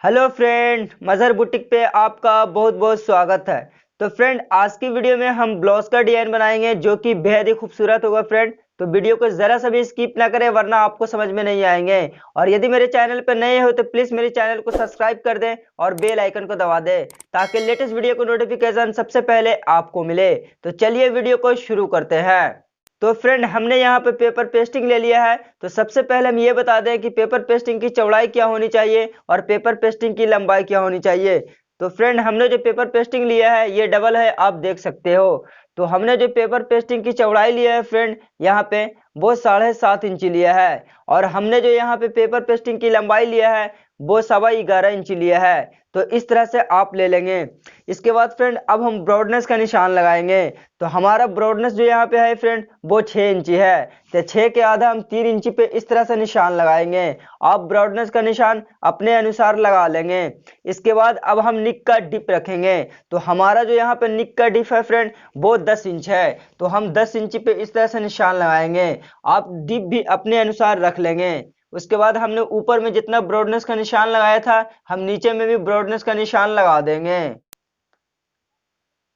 Hello friend, मजहर boutique पे आपका बहुत बहुत स्वागत है। तो फ्रेंड, आज की वीडियो में हम ब्लाउज का डिजाइन बनाएंगे जो कि बेहद ही खूबसूरत होगा फ्रेंड। तो वीडियो को जरा सा भी स्किप ना करें वरना आपको समझ में नहीं आएंगे। और यदि मेरे चैनल पर नए हो तो प्लीज मेरे चैनल को सब्सक्राइब कर दें और बेल आइकन को दबा दें ताकि लेटेस्ट वीडियो को नोटिफिकेशन सबसे पहले आपको मिले। तो चलिए वीडियो को शुरू करते हैं। तो फ्रेंड, हमने यहाँ पे पेपर पेस्टिंग ले लिया है। तो सबसे पहले हम ये बता दें कि पेपर पेस्टिंग की चौड़ाई क्या होनी चाहिए और पेपर पेस्टिंग की लंबाई क्या होनी चाहिए। तो फ्रेंड, हमने जो पेपर पेस्टिंग लिया है ये डबल है, आप देख सकते हो। तो हमने जो पेपर पेस्टिंग की चौड़ाई लिया है फ्रेंड, यहाँ पे वो 7.5 इंची लिया है। और हमने जो यहाँ पे पेपर पेस्टिंग की लंबाई लिया है वो 11.25 इंची लिया है। तो इस तरह से आप ले लेंगे। इसके बाद फ्रेंड, अब हम ब्रॉडनेस का निशान लगाएंगे। तो हमारा ब्रॉडनेस जो यहाँ पे है फ्रेंड वो 6 इंची है। तो 6 के आधा हम 3 इंची पे इस तरह से निशान लगाएंगे। आप ब्रॉडनेस का निशान अपने अनुसार लगा लेंगे। इसके बाद अब हम निक का डिप रखेंगे। तो हमारा जो यहाँ पे निक का डिप है फ्रेंड वो 10 इंच है। तो हम 10 इंची पे इस तरह से निशान लगाएंगे। आप डिप भी अपने अनुसार रख लेंगे। उसके बाद हमने ऊपर में जितना ब्रॉडनेस का निशान लगाया था हम नीचे में भी ब्रॉडनेस का निशान लगा देंगे।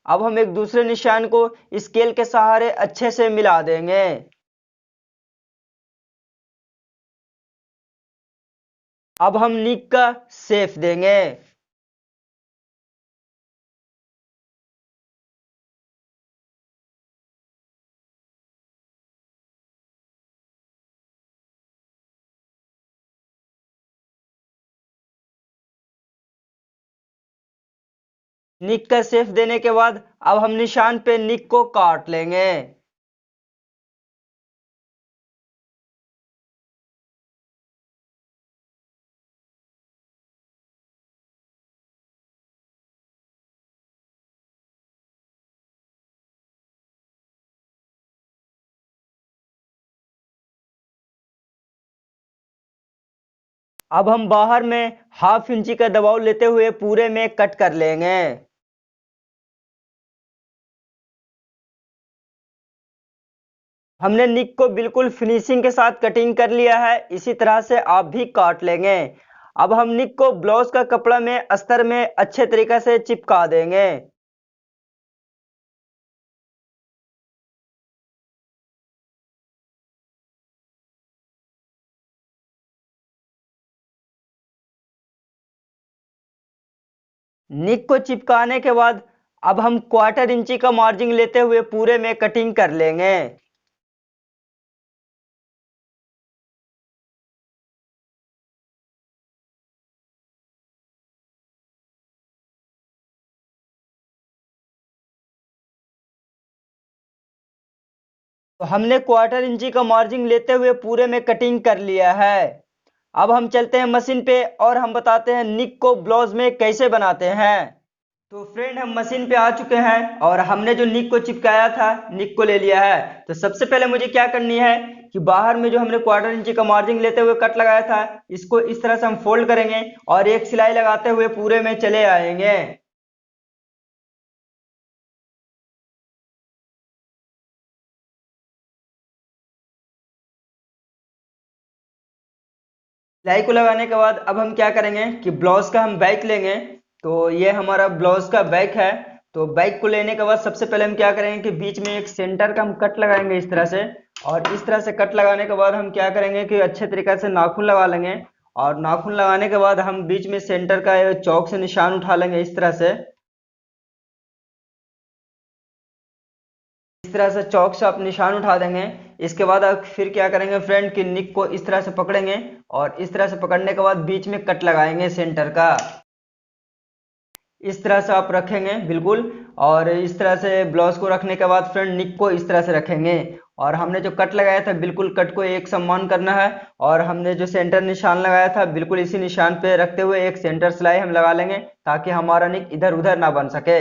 अब हम एक दूसरे निशान को स्केल के सहारे अच्छे से मिला देंगे। अब हम निक का शेप देंगे। निक का शेप देने के बाद अब हम निशान पे निक को काट लेंगे। अब हम बाहर में 1/2 इंची का दबाव लेते हुए पूरे में कट कर लेंगे। हमने निक को बिल्कुल फिनिशिंग के साथ कटिंग कर लिया है, इसी तरह से आप भी काट लेंगे। अब हम निक को ब्लाउज का कपड़ा में अस्तर में अच्छे तरीके से चिपका देंगे। निक को चिपकाने के बाद अब हम 1/4 इंची का मार्जिन लेते हुए पूरे में कटिंग कर लेंगे। तो हमने 1/4 इंची का मार्जिन लेते हुए पूरे में कटिंग कर लिया है। अब हम चलते हैं मशीन पे और हम बताते हैं निक को ब्लाउज में कैसे बनाते हैं। तो फ्रेंड, हम मशीन पे आ चुके हैं और हमने जो निक को चिपकाया था निक को ले लिया है। तो सबसे पहले मुझे क्या करनी है कि बाहर में जो हमने 1/4 इंची का मार्जिन लेते हुए कट लगाया था इसको इस तरह से हम फोल्ड करेंगे और एक सिलाई लगाते हुए पूरे में चले आएंगे। सिलाई को लगाने के बाद अब हम क्या करेंगे कि ब्लाउज का हम बैक लेंगे। तो ये हमारा ब्लाउज का बैक है। तो बैक को लेने के बाद सबसे पहले हम क्या करेंगे कि बीच में एक सेंटर का हम कट लगाएंगे इस तरह से। और इस तरह से कट लगाने के बाद हम क्या करेंगे कि अच्छे तरीके से नाखून लगा लेंगे। और नाखून लगाने के बाद हम बीच में सेंटर का चौक से निशान उठा लेंगे इस तरह से। इस तरह से चौक से आप निशान उठा देंगे। इसके बाद आप फिर क्या करेंगे फ्रेंड कि निक को इस तरह से पकड़ेंगे और इस तरह से पकड़ने के बाद बीच में कट लगाएंगे सेंटर का। इस तरह से आप रखेंगे बिल्कुल। और इस तरह से ब्लाउज को रखने के बाद फ्रेंड निक को इस तरह से रखेंगे। और हमने जो कट लगाया था बिल्कुल कट को एक समान करना है। और हमने जो सेंटर निशान लगाया था बिल्कुल इसी निशान पे रखते हुए एक सेंटर सिलाई हम लगा लेंगे ताकि हमारा निक इधर उधर ना बन सके।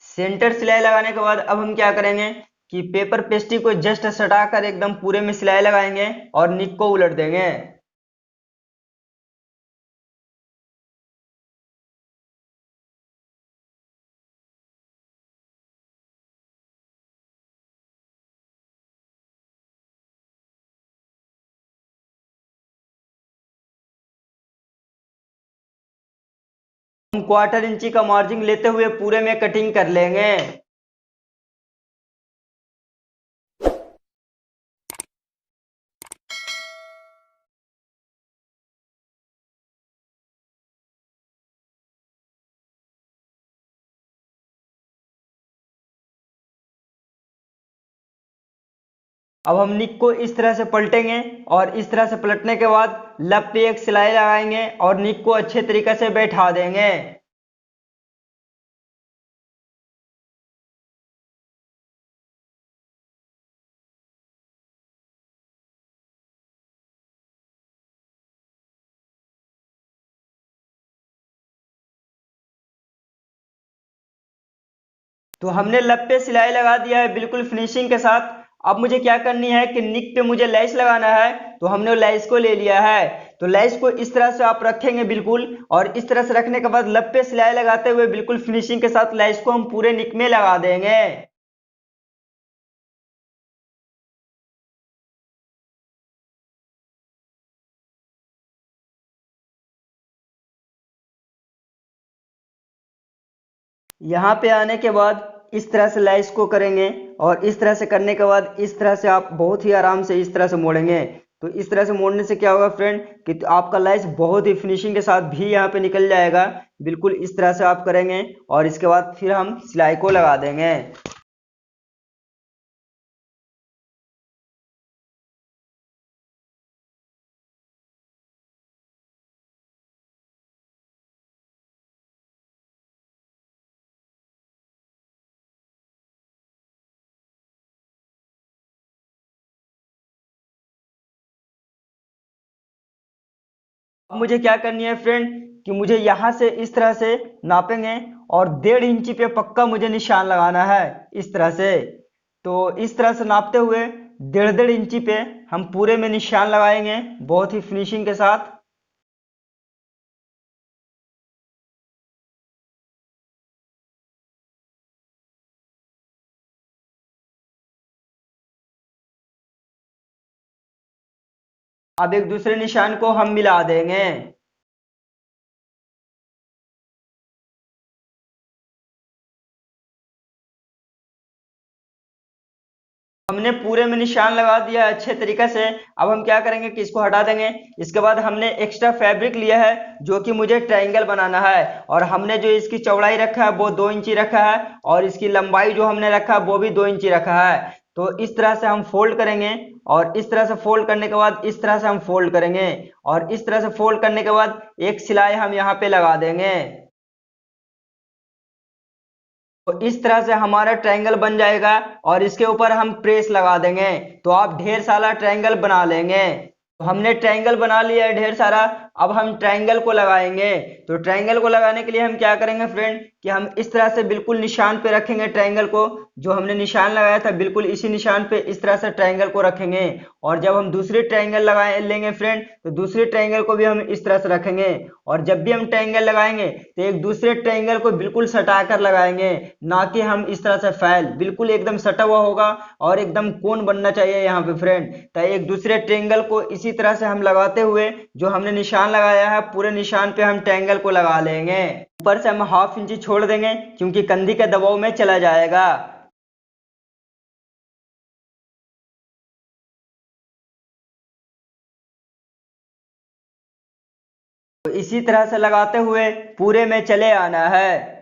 सेंटर सिलाई लगाने के बाद अब हम क्या करेंगे कि पेपर पेस्ट्री को जस्ट सटाकर एकदम पूरे में सिलाई लगाएंगे और निक को उलट देंगे। हम 1/4 इंची का मार्जिन लेते हुए पूरे में कटिंग कर लेंगे। अब हम निक को इस तरह से पलटेंगे और इस तरह से पलटने के बाद लब पे एक सिलाई लगाएंगे और निक को अच्छे तरीके से बैठा देंगे। तो हमने लब पे सिलाई लगा दिया है बिल्कुल फिनिशिंग के साथ। अब मुझे क्या करनी है कि निक पे मुझे लेस लगाना है, तो हमने लेस को ले लिया है। तो लेस को इस तरह से आप रखेंगे बिल्कुल, और इस तरह से रखने के बाद लब पे सिलाई लगाते हुए बिल्कुल फिनिशिंग के साथ लेस को हम पूरे निक में लगा देंगे। यहाँ पे आने के बाद इस तरह से लेस को करेंगे, और इस तरह से करने के बाद इस तरह से आप बहुत ही आराम से इस तरह से मोड़ेंगे। तो इस तरह से मोड़ने से क्या होगा फ्रेंड कि आपका लेस बहुत ही फिनिशिंग के साथ भी यहाँ पे निकल जाएगा। बिल्कुल इस तरह से आप करेंगे और इसके बाद फिर हम सिलाई को लगा देंगे। अब मुझे क्या करनी है फ्रेंड कि मुझे यहाँ से इस तरह से नापेंगे, और 1.5 इंची पे पक्का मुझे निशान लगाना है इस तरह से। तो इस तरह से नापते हुए 1.5 इंची पे हम पूरे में निशान लगाएंगे बहुत ही फिनिशिंग के साथ। अब एक दूसरे निशान को हम मिला देंगे। हमने पूरे में निशान लगा दिया है अच्छे तरीके से। अब हम क्या करेंगे कि इसको हटा देंगे। इसके बाद हमने एक्स्ट्रा फैब्रिक लिया है जो कि मुझे ट्रायंगल बनाना है, और हमने जो इसकी चौड़ाई रखा है वो 2 इंची रखा है, और इसकी लंबाई जो हमने रखा है वो भी 2 इंची रखा है। तो इस तरह से हम फोल्ड करेंगे, और इस तरह से फोल्ड करने के बाद इस तरह से हम फोल्ड करेंगे, और इस तरह से फोल्ड करने के बाद एक सिलाई हम यहाँ पे लगा देंगे। तो इस तरह से हमारा ट्रायंगल बन जाएगा, और इसके ऊपर हम प्रेस लगा देंगे तो आप ढेर सारा ट्रायंगल बना लेंगे। तो हमने ट्रायंगल बना लिया है ढेर सारा। अब हम ट्रायंगल को लगाएंगे। तो ट्रायंगल को लगाने के लिए हम क्या करेंगे फ्रेंड कि हम इस तरह से बिल्कुल निशान पे रखेंगे ट्रायंगल को। जो हमने निशान लगाया था बिल्कुल इसी निशान पे इस तरह से ट्रायंगल को रखेंगे। और जब हम दूसरी ट्रायंगल लगाए लेंगे फ्रेंड, तो दूसरी ट्रायंगल को भी हम इस तरह से रखेंगे। और जब भी हम ट्रायंगल लगाएंगे तो एक दूसरे ट्रायंगल को बिल्कुल सटा कर लगाएंगे, ना कि हम इस तरह से फैल बिल्कुल एकदम सटा हुआ होगा। और एकदम कोन बनना चाहिए यहाँ पे फ्रेंड। तो एक दूसरे ट्रायंगल को इसी तरह से हम लगाते हुए जो हमने निशान लगाया है पूरे निशान पे हम ट्रायंगल को लगा लेंगे। ऊपर से हम 1/2 इंची छोड़ देंगे क्योंकि कंधी के दबाव में चला जाएगा। तो इसी तरह से लगाते हुए पूरे में चले आना है।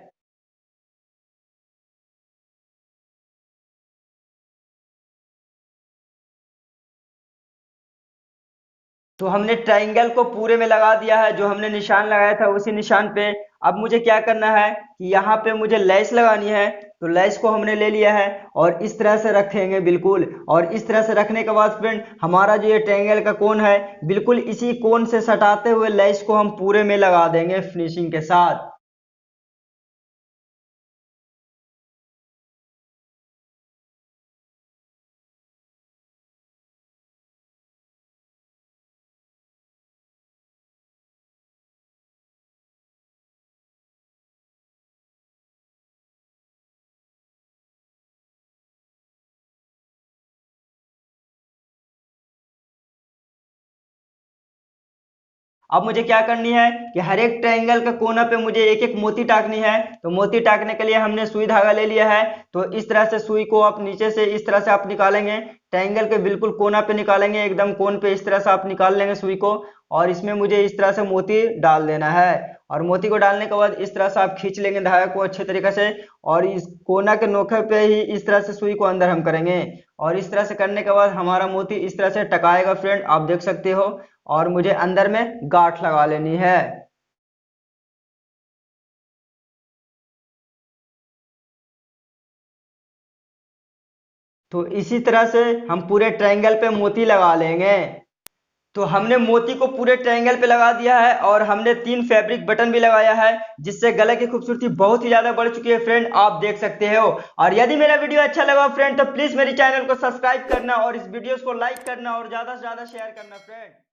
तो हमने ट्रायंगल को पूरे में लगा दिया है, जो हमने निशान लगाया था उसी निशान पे। अब मुझे क्या करना है कि यहाँ पे मुझे लेस लगानी है। तो लेस को हमने ले लिया है और इस तरह से रखेंगे बिल्कुल। और इस तरह से रखने के बाद फ्रेंड हमारा जो ये ट्रायंगल का कोन है बिल्कुल इसी कोन से सटाते हुए लेस को हम पूरे में लगा देंगे फिनिशिंग के साथ। अब मुझे क्या करनी है कि हर एक ट्रायंगल के कोना पे मुझे एक एक मोती टाकनी है। तो मोती टाकने के लिए हमने सुई धागा ले लिया है। तो इस तरह से सुई को आप नीचे से इस तरह से आप निकालेंगे, ट्रायंगल के बिल्कुल कोना पे निकालेंगे, एकदम कोन पे इस तरह से आप निकाल लेंगे सुई को। और इसमें मुझे इस तरह से मोती डाल देना है। और मोती को डालने के बाद इस तरह से आप खींच लेंगे धागा को अच्छे तरीके से। और इस कोना के नोखे पे ही इस तरह से सुई को अंदर हम करेंगे। और इस तरह से करने के बाद हमारा मोती इस तरह से टकाएगा फ्रेंड, आप देख सकते हो। और मुझे अंदर में गांठ लगा लेनी है। तो इसी तरह से हम पूरे ट्रायंगल पे मोती लगा लेंगे। तो हमने मोती को पूरे ट्रायंगल पे लगा दिया है और हमने 3 फैब्रिक बटन भी लगाया है, जिससे गले की खूबसूरती बहुत ही ज्यादा बढ़ चुकी है फ्रेंड, आप देख सकते हो। और यदि मेरा वीडियो अच्छा लगा फ्रेंड तो प्लीज मेरे चैनल को सब्सक्राइब करना और इस वीडियो को लाइक करना और ज्यादा से ज्यादा शेयर करना फ्रेंड।